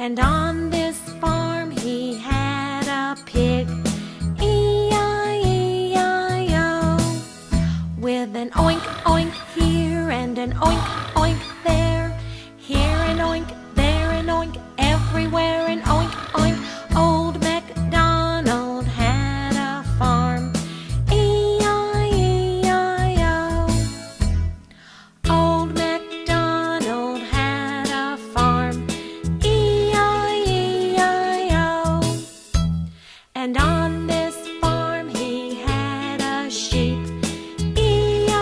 And on this farm he had a pig, E-I-E-I-O, with an oink oink here and an oink oink there, here an oink, there an oink, everywhere an oink oink. Old MacDonald had a farm, E-I-E-I-O. Old MacDonald had a farm, E-I-E-I-O. And on this farm he had a sheep, E-I-E-I-O,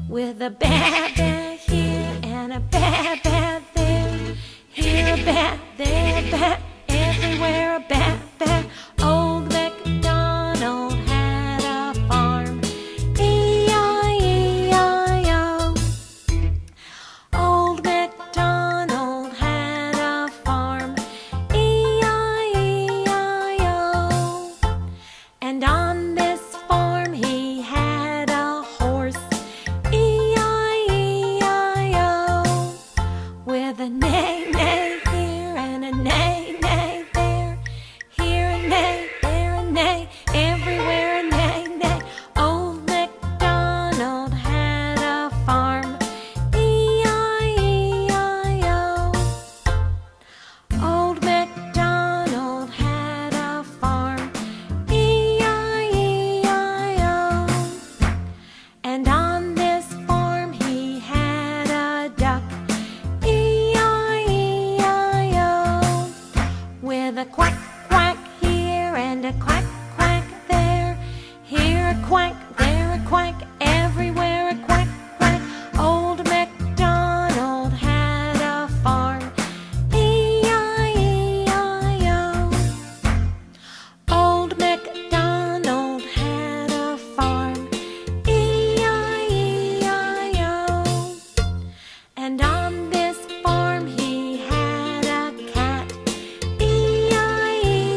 with a ba-ba here and a ba-ba there, here a ba, there a ba, everywhere a ba-ba. Old MacDonald had a farm, E-I-E-I-O. Old MacDonald had a farm, E-I-E-I-O. And on this farm he had a horse, E-I-E-I-O, with a neigh neigh here and a neigh neigh there, here a neigh, there a neigh, everywhere a neigh neigh. Old MacDonald had a farm, E-I-E-I-O. Old MacDonald had a farm, E-I-E-I-O. And on this farm he had a duck, E-I-E-I-O, with a quack quack here and a quack quack there, here a quack, there a quack, everywhere a quack quack. Old MacDonald had a farm, E-I-E-I-O. Old MacDonald had a farm, E-I-E-I-O. And on this farm he had a cat, E-I-E-I-O,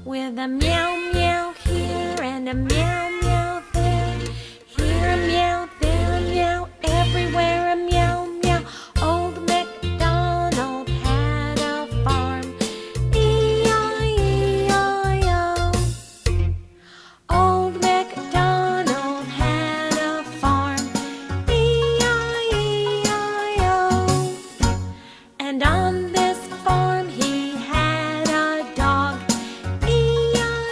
with a meow meow here and a meow meow there, here a meow, there a meow, everywhere a meow meow. Old MacDonald had a farm, E-I-E-I-O. Old MacDonald had a farm, E-I-E-I-O. And on this farm he had a dog, E-I-E-I-O,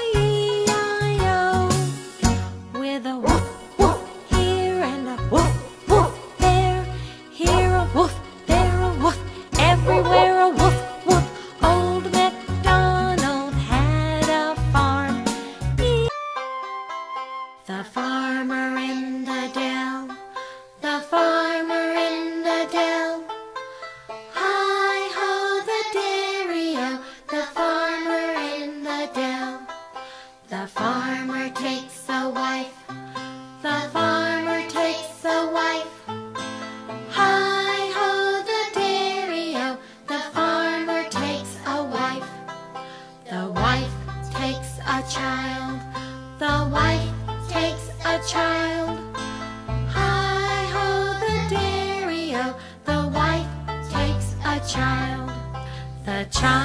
with a woof woof here and a woof woof there, here a woof, there a woof, everywhere a woof woof. Old MacDonald had a farm, the farmer in the dell, the farmer in the dell. Hi-ho the dairy-o, the farmer in the dell. The farmer takes a wife, the farmer takes a wife. Hi-ho the dairy-o, the farmer takes a wife. The wife takes a child, the wife takes a child. Hi-ho the dairy-o, the wife takes a child. The child